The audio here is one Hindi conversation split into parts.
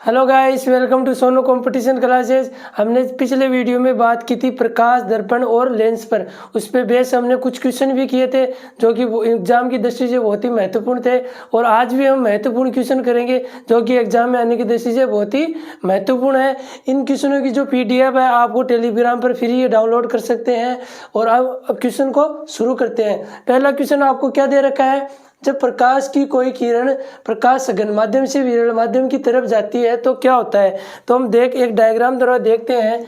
Hello guys, welcome to Sonu competition classes. हमने पिछले वीडियो में बात की थी प्रकाश, दर्पण और लेंस पर। उस पर बेस हमने कुछ क्वेश्चन भी किए थे जो कि एग्जाम की दृष्टि से बहुत ही महत्वपूर्ण थे। और आज भी हम महत्वपूर्ण क्वेश्चन करेंगे जो कि एग्जाम में आने की दृष्टि से बहुत ही महत्वपूर्ण है। इन क्वेश्चनों की जो PDF है आपको टेलीग्राम पर फ्री डाउनलोड कर सकते हैं। और अब क्वेश्चन को शुरू करते हैं। पहला क्वेश्चन आपको क्या दे रखा है, जब प्रकाश की कोई किरण प्रकाश सघन माध्यम से विरल माध्यम की तरफ जाती है तो क्या होता है। तो हम एक डायग्राम द्वारा देखते हैं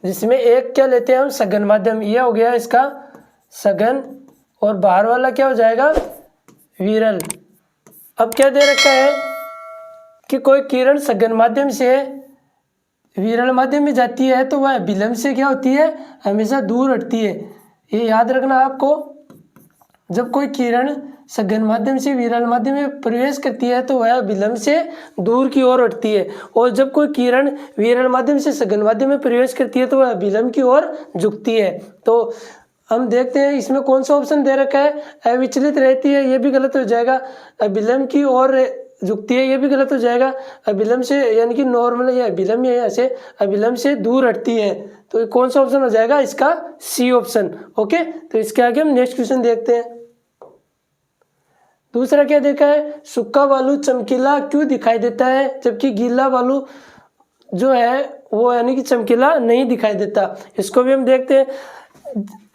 जिसमें एक क्या लेते हैं हम, सघन माध्यम। यह हो गया इसका सघन और बाहर वाला क्या हो जाएगा, विरल। अब क्या दे रखा है कि कोई किरण सघन माध्यम से विरल माध्यम में जाती है तो वह विलंब से क्या होती है, हमेशा दूर हटती है। ये याद रखना आपको। जब कोई किरण सघन माध्यम से विरल माध्यम में प्रवेश करती है तो वह विलंब से दूर की ओर हटती है। और जब कोई किरण विरल माध्यम से सघन माध्यम में प्रवेश करती है तो वह विलंब की ओर झुकती है। तो हम देखते हैं इसमें कौन सा ऑप्शन दे रखा है, अविचलित रहती है, ये भी गलत हो जाएगा। विलंब की ओर झुकती है, ये भी गलत हो जाएगा। अविलंब से यानी कि नॉर्मल या विलंब है, ऐसे अविलंब से दूर हटती है। तो कौन सा ऑप्शन हो जाएगा, इसका सी ऑप्शन। ओके, तो इसके आगे हम नेक्स्ट क्वेश्चन देखते हैं। दूसरा क्या देखा है, सूखा बालू चमकीला क्यों दिखाई देता है जबकि गीला बालू जो है वो यानी कि चमकीला नहीं दिखाई देता। इसको भी हम देखते हैं।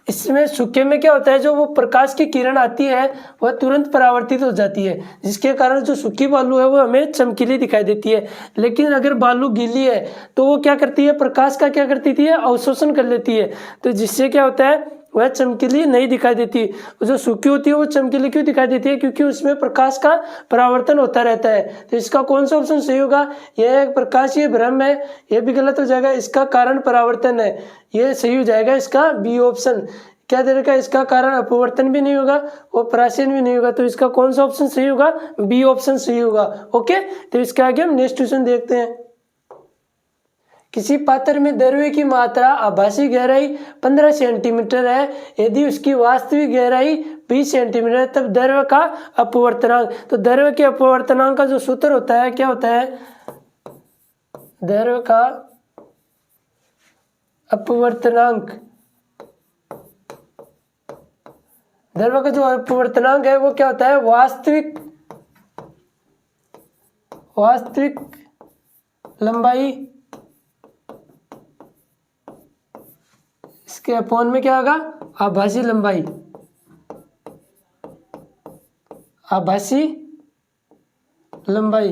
इसमें सूखे में क्या होता है, जो वो प्रकाश की किरण आती है वह तुरंत परावर्तित हो जाती है, जिसके कारण जो सूखी बालू है वो हमें चमकीली दिखाई देती है। लेकिन अगर बालू गीली है तो वो क्या करती है, प्रकाश का क्या करती है, अवशोषण कर लेती है। तो जिससे क्या होता है, वह चमकीली नहीं दिखाई देती। जो सूखी होती है वो चमकीली क्यों दिखाई देती है, क्योंकि उसमें प्रकाश का परावर्तन होता रहता है। तो इसका कौन सा ऑप्शन सही होगा, यह प्रकाशीय भ्रम है, यह भी गलत हो जाएगा। इसका कारण परावर्तन है, यह सही हो जाएगा इसका बी ऑप्शन। क्या दे रखा है, इसका कारण अपवर्तन भी नहीं होगा और पराशयन भी नहीं होगा। तो इसका कौन सा ऑप्शन सही होगा, बी ऑप्शन सही होगा। ओके, तो इसके आगे हम नेक्स्ट क्वेश्चन देखते हैं। किसी पात्र में द्रव्य की मात्रा आभासी गहराई 15 सेंटीमीटर है, यदि उसकी वास्तविक गहराई 20 सेंटीमीटर है, तब द्रव्य का अपवर्तनांक। तो द्रव्य के अपवर्तनांक का जो सूत्र होता है क्या होता है, द्रव्य का अपवर्तनांक, द्रव्य का जो अपवर्तनांक है वो क्या होता है, वास्तविक लंबाई इसके अपॉन में क्या होगा, आभासी लंबाई, आभासी लंबाई,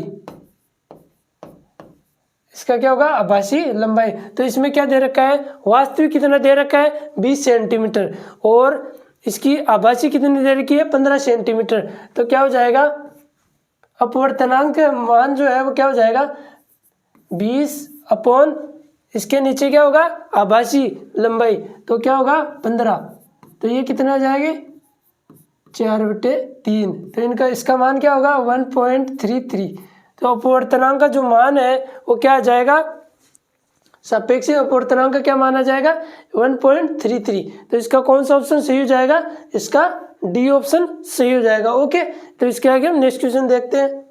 इसका क्या होगा, आभासी लंबाई। तो इसमें क्या दे रखा है, वास्तविक कितना दे रखा है 20 सेंटीमीटर और इसकी आभासी कितनी दे रखी है 15 सेंटीमीटर। तो क्या हो जाएगा, अपवर्तनांक मान जो है वो क्या हो जाएगा 20 अपॉन इसके नीचे क्या होगा, आभासी लंबाई, तो क्या होगा 15। तो ये कितना आ जाएंगे 4/3। तो इनका इसका मान क्या होगा 1.33। तो अपवर्तनांक का जो मान है वो क्या आ जाएगा, सापेक्षिक अपवर्तनांक का क्या माना जाएगा 1.33। तो इसका कौन सा ऑप्शन सही हो जाएगा, इसका डी ऑप्शन सही हो जाएगा। ओके, तो इसके आगे हम नेक्स्ट क्वेश्चन देखते हैं।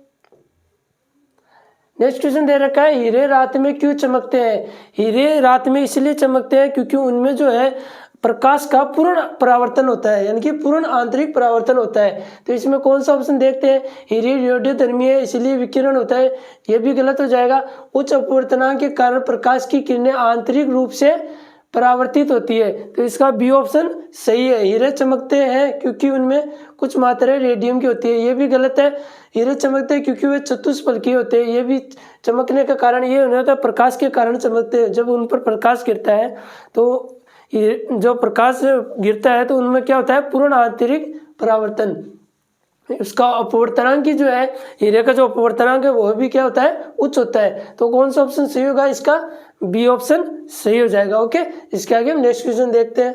नेक्स्ट क्वेश्चन दे रखा है, हीरे रात में क्यों चमकते हैं। हीरे रात में इसलिए चमकते हैं क्योंकि उनमें जो है प्रकाश का पूर्ण परावर्तन होता है, यानी कि पूर्ण आंतरिक परावर्तन होता है। तो इसमें कौन सा ऑप्शन देखते हैं, हीरे रेडियोधर्मी है इसलिए विकिरण होता है, यह भी गलत हो जाएगा। उच्च अपवर्तनांक के कारण प्रकाश की किरणें आंतरिक रूप से परावर्तित होती है, तो इसका बी ऑप्शन सही है। हीरे चमकते हैं क्योंकि उनमें कुछ मात्रा रेडियम की होती है, ये भी गलत है। हीरे चमकते हैं क्योंकि वे चतुष्फलकीय होते हैं, ये भी चमकने का कारण ये होता है प्रकाश के कारण चमकते हैं। जब उन पर प्रकाश गिरता है तो जो प्रकाश गिरता है तो उनमें क्या होता है, पूर्ण आंतरिक परावर्तन। उसका अपवर्तनांक की जो है, हीरे का जो अपवर्तनांक है वो भी क्या होता है, उच्च होता है। तो कौन सा ऑप्शन सही होगा, इसका बी ऑप्शन सही हो जाएगा। ओके, इसके आगे हम नेक्स्ट क्वेश्चन देखते हैं।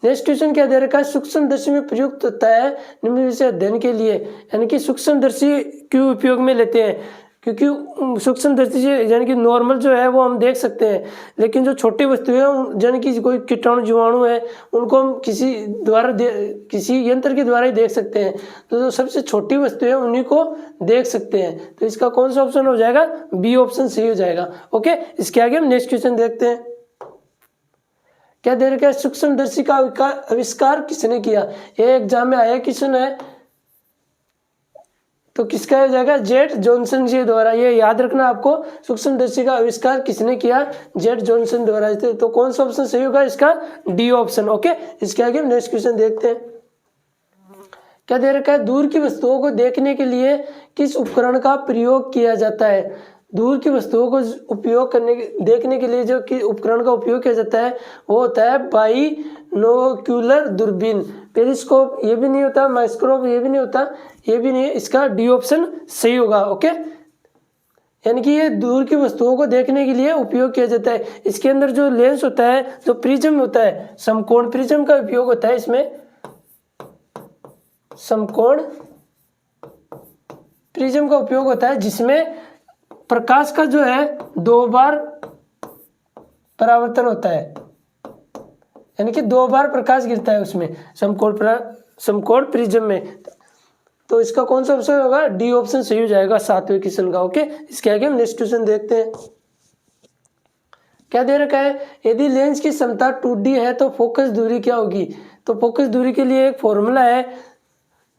नेक्स्ट क्वेश्चन क्या दे रखा है, सूक्ष्मदर्शी में प्रयुक्त होता है निम्नलिखित से अध्ययन के लिए, यानी कि सूक्ष्मदर्शी क्यों उपयोग में लेते हैं। क्योंकि सूक्ष्मदर्शी से यानी कि नॉर्मल जो है वो हम देख सकते हैं, लेकिन जो छोटी वस्तुएं हैं यानी कि कोई कीटाणु जीवाणु है उनको हम किसी यंत्र के द्वारा ही देख सकते हैं। तो जो सबसे छोटी वस्तु है उन्हीं को देख सकते हैं। तो इसका कौन सा ऑप्शन हो जाएगा, बी ऑप्शन सही हो जाएगा। ओके, इसके आगे हम नेक्स्ट क्वेश्चन देखते हैं। क्या दे रखा है, सूक्ष्मदर्शी का आविष्कार किसने किया। ये एग्जाम में आया क्वेश्चन है, तो किसका हो जाएगा, जेड जॉनसन जी द्वारा। ये याद रखना आपको, सूक्ष्मदर्शी का आविष्कार किसने किया, जेड जॉनसन द्वारा। तो कौन सा ऑप्शन सही होगा, इसका डी ऑप्शन। ओके, इसके आगे हम नेक्स्ट क्वेश्चन देखते हैं। क्या दे रखा है, दूर की वस्तुओं को देखने के लिए किस उपकरण का प्रयोग किया जाता है। दूर की वस्तुओं को देखने के लिए जो कि उपकरण का उपयोग किया जाता है वो होता है बाइनोक्यूलर दूरबीन। पेरिस्कोप ये भी नहीं होता, माइक्रोस्कोप ये भी नहीं होता, ये भी नहीं है, इसका डी ऑप्शन सही होगा। ओके, यानी कि ये दूर की वस्तुओं को देखने के लिए उपयोग किया जाता है। इसके अंदर जो लेंस होता है, जो प्रिज्म होता है, समकोण प्रिज्म का उपयोग होता है। इसमें समकोण प्रिज्म का उपयोग होता है, जिसमें प्रकाश का जो है 2 बार परावर्तन होता है, यानी कि 2 बार प्रकाश गिरता है उसमें, समकोण प्रिज्म में। तो इसका कौन सा ऑप्शन होगा, डी ऑप्शन सही हो जाएगा 7वें क्वेश्चन का। ओके, इसके आगे हम नेक्स्ट क्वेश्चन देखते हैं। क्या दे रखा है, यदि लेंस की क्षमता 2D है तो फोकस दूरी क्या होगी। तो फोकस दूरी के लिए एक फॉर्मूला है,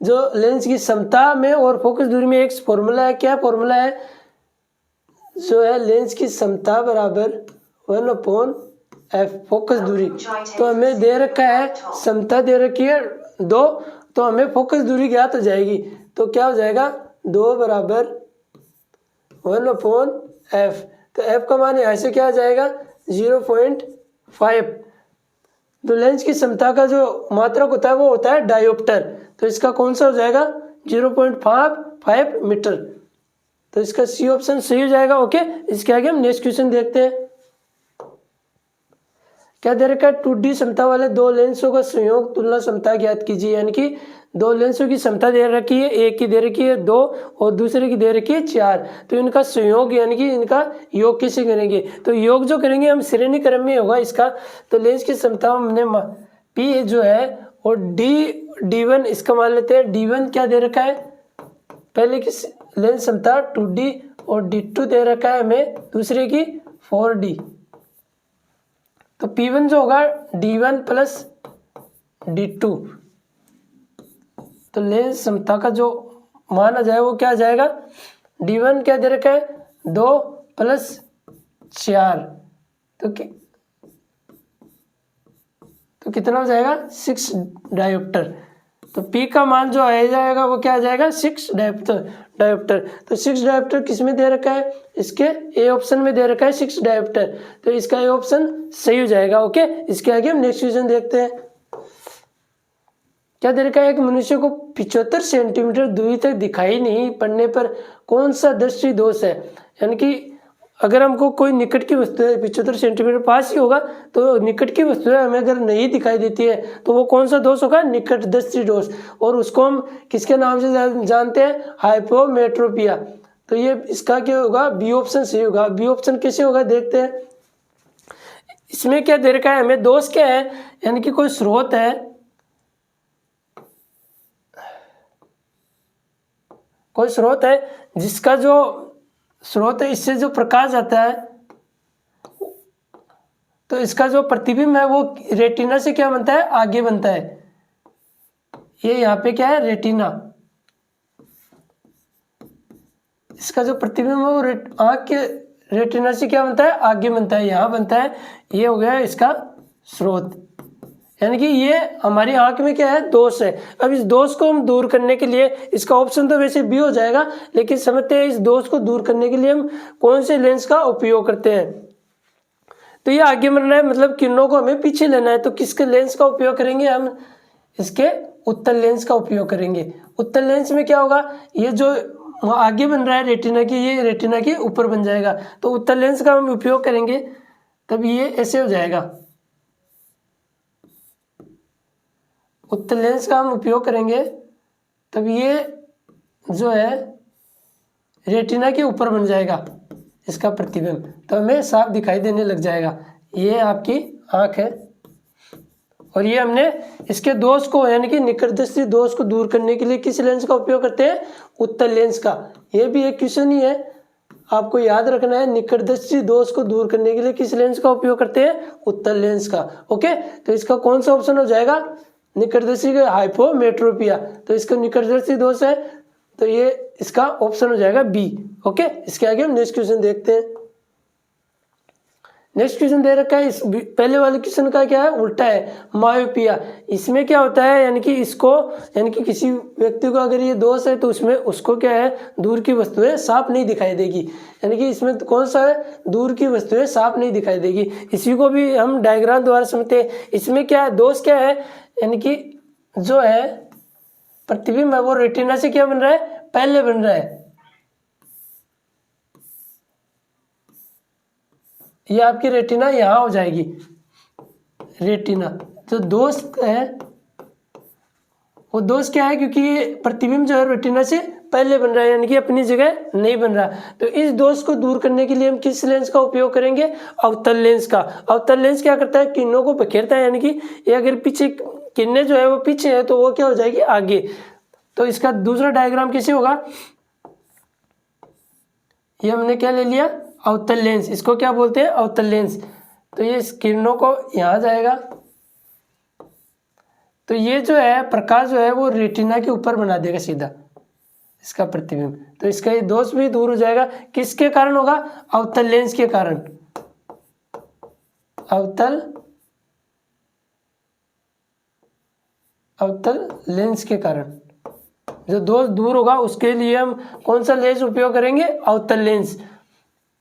जो लेंस की क्षमता में और फोकस दूरी में एक फॉर्मूला है। क्या फॉर्मूला है, जो है लेंस की क्षमता बराबर 1/f फोकस दूरी। तो हमें दे रखा है, क्षमता दे रखी है 2, तो हमें फोकस दूरी ज्ञात हो जाएगी। तो क्या हो जाएगा, 2 बराबर 1/f। तो f का मान यहाँ से क्या आ जाएगा, 0.5। तो लेंस की क्षमता का जो मात्रक होता है वो होता है डायोप्टर। तो इसका कौन सा हो जाएगा, 0.5 मीटर। तो इसका सी ऑप्शन सही हो जाएगा। ओके, इसके आगे हम नेक्स्ट क्वेश्चन देखते हैं। क्या दे रखा है, 2D क्षमता वाले 2 लेंसों का संयोग तुलना क्षमता ज्ञात कीजिए। यानी कि 2 लेंसों की क्षमता दे रखी है, एक की दे रखी है 2 और दूसरे की दे रखी है 4। तो इनका संयोग यानी कि इनका योग कैसे करेंगे। तो योग जो करेंगे हम श्रेणी क्रम में होगा इसका। तो लेंस की क्षमता हमने P जो है और D1 इसका मान लेते हैं। D1 क्या दे रखा है, पहले की लेंस क्षमता 2D और D2 दे रखा है हमें, दूसरे की 4D। तो P1 जो होगा D1 प्लस D2। तो लेंस क्षमता का जो मान आ जाए वो क्या आ जाएगा, D1 क्या दे रखा है 2 प्लस 4। तो कितना हो जाएगा, 6 डायोप्टर। तो P का मान जो आ जाएगा वो क्या आ जाएगा, 6 डायोप्टर। तो 6 डायोप्टर किस में दे रखा है, इसके ए ऑप्शन में दे रखा है 6 डायोप्टर। तो इसका ए ऑप्शन सही हो जाएगा। ओके, इसके आगे हम नेक्स्ट क्वेश्चन देखते हैं। क्या दे रखा है, एक मनुष्य को 75 सेंटीमीटर दूरी तक दिखाई नहीं पड़ने पर कौन सा दृष्टि दोष है। यानी कि अगर हमको कोई निकट की वस्तु है 75 सेंटीमीटर पास ही होगा, तो निकट की वस्तु है हमें अगर नहीं दिखाई देती है तो वो कौन सा दोष होगा, निकट दृष्टि दोष। और उसको हम किसके नाम से जानते हैं, हाइपोमेट्रोपिया। तो ये इसका क्या होगा, बी ऑप्शन सही होगा। बी ऑप्शन कैसे होगा देखते हैं। इसमें क्या दे रखा है हमें, दोष क्या है, यानी कि कोई स्रोत है, कोई स्रोत है जिसका जो स्रोत है इससे जो प्रकाश आता है, तो इसका जो प्रतिबिंब है वो रेटिना से क्या बनता है, आगे बनता है। ये यहाँ पे क्या है, रेटिना। इसका जो प्रतिबिंब है वो आँख के रेटिना से क्या बनता है, आगे बनता है, यहाँ बनता है। ये हो गया इसका स्रोत, यानी कि ये हमारी आंख में क्या है, दोष है। अब इस दोष को हम दूर करने के लिए, इसका ऑप्शन तो वैसे बी हो जाएगा, लेकिन समझते हैं इस दोष को दूर करने के लिए हम कौन से लेंस का उपयोग करते हैं। तो ये आगे बढ़ना है, मतलब किरणों को हमें पीछे लेना है। तो किसके लेंस का उपयोग करेंगे हम, इसके उत्तल लेंस का उपयोग करेंगे। उत्तल लेंस में क्या होगा, ये जो आगे बन रहा है रेटिना की, ये रेटिना के ऊपर बन जाएगा। तो उत्तल लेंस का हम उपयोग करेंगे, तब ये ऐसे हो जाएगा। उत्तल लेंस का हम उपयोग करेंगे तब ये जो है रेटिना के ऊपर बन जाएगा इसका प्रतिबिंब, तो हमें साफ दिखाई देने लग जाएगा। ये आपकी आँख है और ये हमने इसके दोष को यानी कि निकटदर्शी दोष को दूर करने के लिए किस लेंस का उपयोग करते हैं? उत्तल लेंस का। ये भी एक क्वेश्चन ही है, आपको याद रखना है, निकटदर्शी दोष को दूर करने के लिए किस लेंस का उपयोग करते हैं? उत्तल लेंस का। ओके, तो इसका कौन सा ऑप्शन हो जाएगा? निकटदर्शी का हाइपोमेट्रोपिया, तो इसका निकटदर्शी दोष है, तो ये इसका ऑप्शन हो जाएगा बी। ओके, इसके आगे हम नेक्स्ट क्वेश्चन देखते हैं। नेक्स्ट क्वेश्चन दे रखा है, इस पहले वाले क्वेश्चन का क्या है? उल्टा है, मायोपिया। इसमें क्या होता है, यानी कि इसको यानी कि किसी व्यक्ति को अगर ये दोष है तो उसमें उसको क्या है? दूर की वस्तुएं साफ नहीं दिखाई देगी, यानी कि इसमें कौन सा है? दूर की वस्तुएं साफ नहीं दिखाई देगी। इसी को भी हम डायग्राम द्वारा समझते हैं। इसमें क्या है? दोष क्या है? यानी कि जो है प्रतिबिंब है वो रेटिना से क्या बन रहा है? पहले बन रहा है। ये आपकी रेटिना यहाँ हो जाएगी। रेटिना जो दोष है वो दोष क्या है? क्योंकि ये प्रतिबिंब जो है रेटिना से पहले बन रहा है, यानी कि अपनी जगह नहीं बन रहा। तो इस दोष को दूर करने के लिए हम किस लेंस का उपयोग करेंगे? अवतल लेंस का। अवतल लेंस क्या करता है? किरणों को बिखेरता है, यानी कि ये अगर पीछे किरणें जो है वो पीछे है तो वो क्या हो जाएगी? आगे। तो इसका दूसरा डायग्राम कैसे होगा? ये हमने क्या ले लिया? अवतल लेंस। इसको क्या बोलते हैं? अवतल लेंस। तो ये किरणों को यहाँ जाएगा, तो ये जो है प्रकाश जो है वो रेटिना के ऊपर बना देगा सीधा इसका प्रतिबिंब। तो इसका ये दोष भी दूर हो जाएगा। किसके कारण होगा? अवतल लेंस के कारण। अवतल लेंस के कारण जो दोष दूर होगा उसके लिए हम कौन सा लेंस उपयोग करेंगे? अवतल लेंस।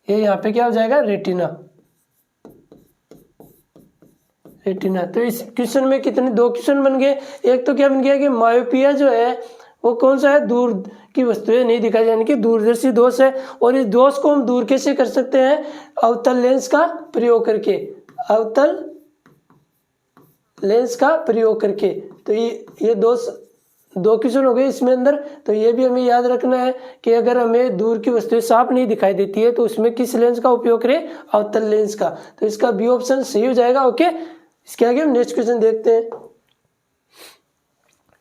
ये यहाँ पे क्या हो जाएगा? रेटिना। रेटिना। तो इस क्वेश्चन में कितने? दो क्वेश्चन बन गए। एक तो क्या बन गया कि मायोपिया जो है वो कौन सा है? दूर की वस्तुएं नहीं दिखाई, यानी कि दूरदर्शी दोष है। और इस दोष को हम दूर कैसे कर सकते हैं? अवतल लेंस का प्रयोग करके। अवतल लेंस का प्रयोग करके। तो ये दोष दो क्वेश्चन हो गए इसमें अंदर। तो ये भी हमें याद रखना है कि अगर हमें दूर की वस्तुएं साफ नहीं दिखाई देती है तो उसमें किस लेंस का उपयोग करें? अवतल लेंस का। तो इसका बी ऑप्शन सही हो जाएगा। ओके, इसके आगे हम नेक्स्ट क्वेश्चन देखते हैं।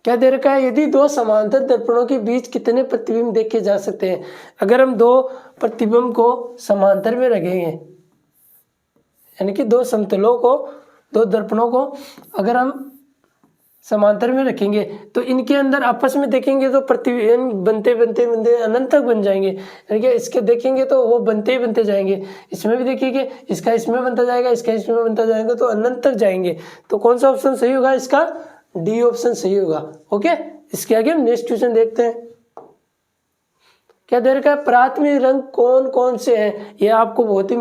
क्या दे रखा है? यदि दो समांतर दर्पणों के बीच कितने प्रतिबिंब देखे जा सकते हैं? अगर हम दो प्रतिबिंब को समांतर में रखेंगे, यानी कि दो समतलों को, दो दर्पणों को अगर हम समांतर में रखेंगे तो इनके अंदर आपस में देखेंगे तो प्रतिबिंब बनते बनते बनते अनंत तक बन जाएंगे, यानी कि इसके देखेंगे तो वो बनते ही बनते जाएंगे। इसमें भी देखिए इसका इसमें बनता जाएगा, इसका इसमें बनता जाएगा, तो अनंत तक जाएंगे। तो कौन सा ऑप्शन सही होगा? इसका डी ऑप्शन सही होगा। ओके, इसके आगे हम नेक्स्ट क्वेश्चन देखते हैं। क्या दे रखा है? प्राथमिक रंग कौन कौन से हैं? ये आपको बहुत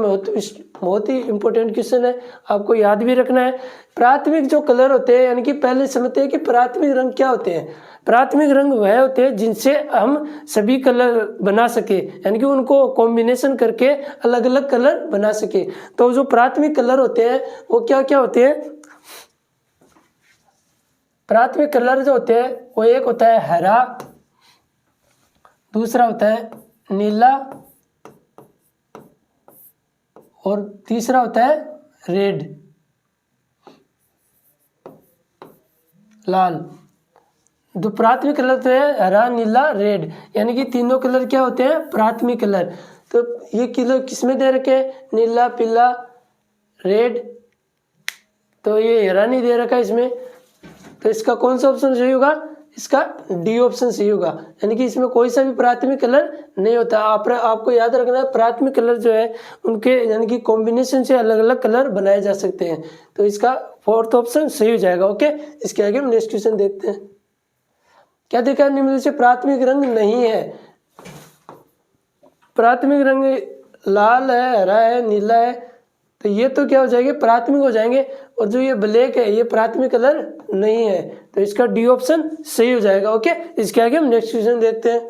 ही इंपॉर्टेंट क्वेश्चन है, आपको याद भी रखना है। प्राथमिक जो कलर होते हैं, यानी कि पहले समझते हैं कि प्राथमिक रंग क्या होते हैं। प्राथमिक रंग वह होते हैं जिनसे हम सभी कलर बना सके, यानी कि उनको कॉम्बिनेशन करके अलग अलग कलर बना सके। तो जो प्राथमिक कलर होते हैं वो क्या क्या होते हैं? प्राथमिक कलर जो होते हैं वो एक होता है हरा, दूसरा होता है नीला और तीसरा होता है रेड, लाल। जो प्राथमिक कलर होते हैं हरा, नीला, रेड, यानी कि तीनों कलर क्या होते हैं? प्राथमिक कलर। तो ये कलर किसमें दे रखे हैं? नीला, पीला, रेड। तो ये हरा नहीं दे रखा इसमें, तो इसका कौन सा ऑप्शन सही होगा? इसका डी ऑप्शन सही होगा, यानी कि इसमें कोई सा भी प्राथमिक कलर नहीं होता। आपको याद रखना है प्राथमिक कलर जो है उनके यानी कि कॉम्बिनेशन से अलग अलग कलर बनाए जा सकते हैं। तो इसका फोर्थ ऑप्शन सही हो जाएगा। ओके, इसके आगे हम नेक्स्ट क्वेश्चन देखते हैं। क्या देखा? निम्न से प्राथमिक रंग नहीं है। प्राथमिक रंग लाल है, हरा है, नीला है, तो ये तो क्या हो जाएंगे? प्राथमिक हो जाएंगे। और जो ये ब्लैक है ये प्राथमिक कलर नहीं है, तो इसका डी ऑप्शन सही हो जाएगा। ओके, इसके आगे हम नेक्स्ट क्वेश्चन देखते हैं।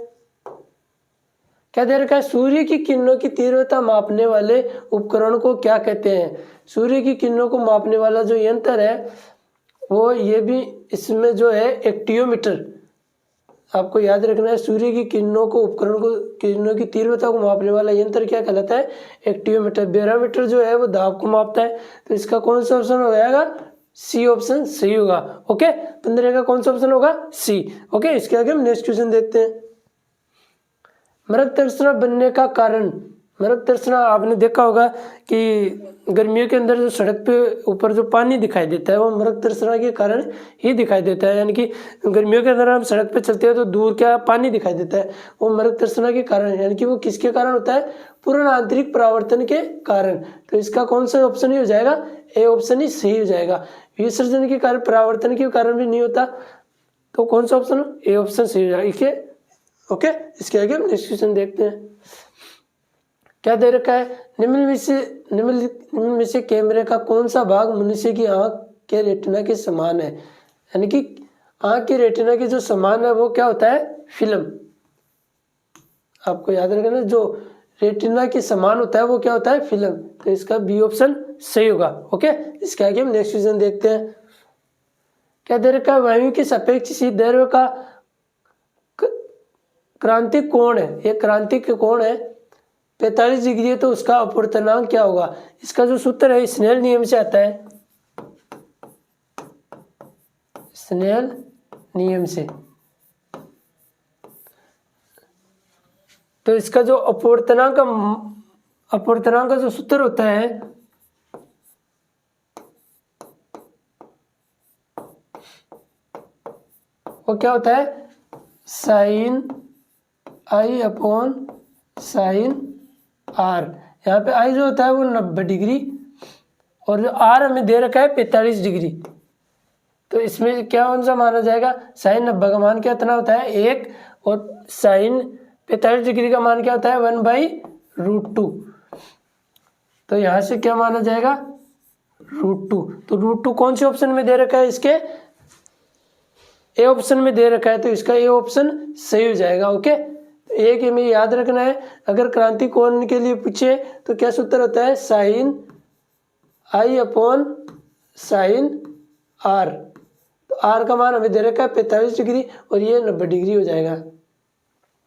क्या दे रखा है? सूर्य की किरणों की तीव्रता मापने वाले उपकरण को क्या कहते हैं? सूर्य की किरणों को मापने वाला जो यंत्र है वो ये भी इसमें जो है एक्टियोमीटर, आपको याद रखना है, सूर्य की किरणों को उपकरण को किरणों की तीव्रता को मापने वाला यंत्र क्या कहलाता है? एक्टियोमीटर। बैरोमीटर जो है वो दाब को मापता है। तो इसका कौन सा ऑप्शन हो जाएगा? सी ऑप्शन सही होगा। ओके, 15 का कौन सा ऑप्शन होगा? सी। ओके, इसके आगे हम नेक्स्ट क्वेश्चन देखते हैं। मृग तृष्णा बनने का कारण। मृग तृष्णा आपने देखा होगा कि गर्मियों के अंदर जो सड़क पे ऊपर जो पानी दिखाई देता है वो मृग तृष्णा के कारण ही दिखाई देता है। यानी कि गर्मियों के अंदर हम सड़क पे चलते हैं तो दूर क्या पानी दिखाई देता है, वो मृग तृष्णा के कारण, यानी कि वो किसके कारण होता है? पूर्ण आंतरिक परावर्तन के कारण। तो इसका कौन सा ऑप्शन ही हो जाएगा? ए ऑप्शन ही सही हो जाएगा। विसर्जन के कारण, परावर्तन के कारण भी नहीं होता, तो कौन सा ऑप्शन? ए ऑप्शन सही हो जाएगा। ओके, इसके आगे हम नेक्स्ट क्वेश्चन देखते हैं। क्या दे रखा है? निम्न में से कैमरे का कौन सा भाग मनुष्य की आंख के रेटिना के समान है? यानी कि आंख की रेटिना के जो समान है वो क्या होता है? फिल्म। आपको याद रखना, जो रेटिना के समान होता है वो क्या होता है? फिल्म। तो इसका बी ऑप्शन सही होगा। ओके, इसके आगे हम नेक्स्ट क्वेश्चन देखते हैं। क्या दे रखा है? वायु की सापेक्ष द्रव्य का क्रांतिक कोण है। ये क्रांतिक कोण है 45 डिग्री है, तो उसका अपवर्तनांक क्या होगा? इसका जो सूत्र है स्नेल नियम से आता है, स्नेल नियम से। तो इसका जो अपवर्तनांक का जो सूत्र होता है वो क्या होता है? Sine i upon sine r. यहाँ पे आई जो होता है वो 90 डिग्री और जो आर हमें दे रखा है 45 डिग्री। तो इसमें क्या कौन सा माना जाएगा? साइन 90 का मान क्या इतना होता है? 1, और साइन 45 डिग्री का मान क्या होता है? 1/√2। तो यहाँ से क्या माना जाएगा? √2। तो √2 कौन से ऑप्शन में दे रखा है? इसके ए ऑप्शन में दे रखा है, तो इसका ए ऑप्शन सही हो जाएगा। ओके, एक हमें याद रखना है, अगर क्रांति कोण के लिए पूछे तो क्या सूत्र होता है? Sine i upon sine r. तो आर का मान हमें दे रखा है 45 डिग्री और ये 90 डिग्री हो जाएगा।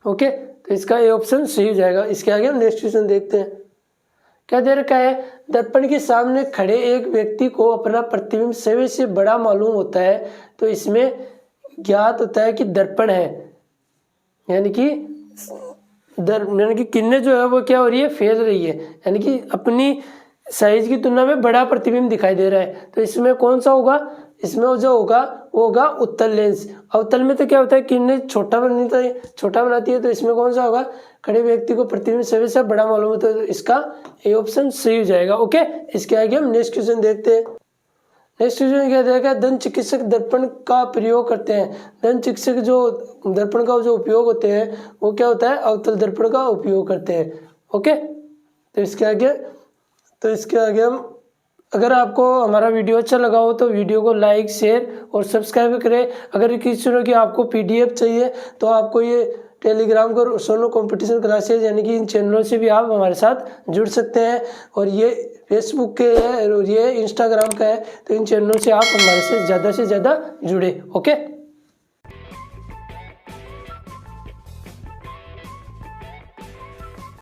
ओके, तो इसका ये ऑप्शन सही हो जाएगा। इसके आगे हम नेक्स्ट क्वेश्चन देखते हैं। क्या दे रखा है? दर्पण के सामने खड़े एक व्यक्ति को अपना प्रतिबिंब सभी से बड़ा मालूम होता है, तो इसमें ज्ञात होता है कि दर्पण है, यानी कि किरणें जो है वो क्या हो रही है? फैल रही है, यानी कि अपनी साइज की तुलना में बड़ा प्रतिबिंब दिखाई दे रहा है। तो इसमें कौन सा होगा? इसमें जो होगा वो होगा उत्तल लेंस। अवतल में तो क्या होता है? किरणें छोटा बनाती है, तो इसमें कौन सा होगा? खड़े व्यक्ति को प्रतिबिंब सभी से बड़ा मालूम होता है, तो इसका ए ऑप्शन सही हो जाएगा। ओके, इसके आगे हम नेक्स्ट क्वेश्चन देखते हैं। नेक्स्ट क्वेश्चन क्या देगा? दंत चिकित्सक दर्पण का प्रयोग करते हैं। दंत चिकित्सक जो दर्पण का जो उपयोग होते हैं वो क्या होता है? अवतल दर्पण का उपयोग करते हैं। ओके, तो इसके आगे हम, अगर आपको हमारा वीडियो अच्छा लगा हो तो वीडियो को लाइक, शेयर और सब्सक्राइब करें। अगर किसी तरह की आपको पीडीएफ चाहिए तो आपको ये टेलीग्राम को सोनू कंपटीशन क्लासेज, यानी कि इन चैनलों से भी आप हमारे साथ जुड़ सकते हैं। और ये फेसबुक के है और ये इंस्टाग्राम का है, तो इन चैनलों से आप हमारे से ज़्यादा जुड़े। ओके।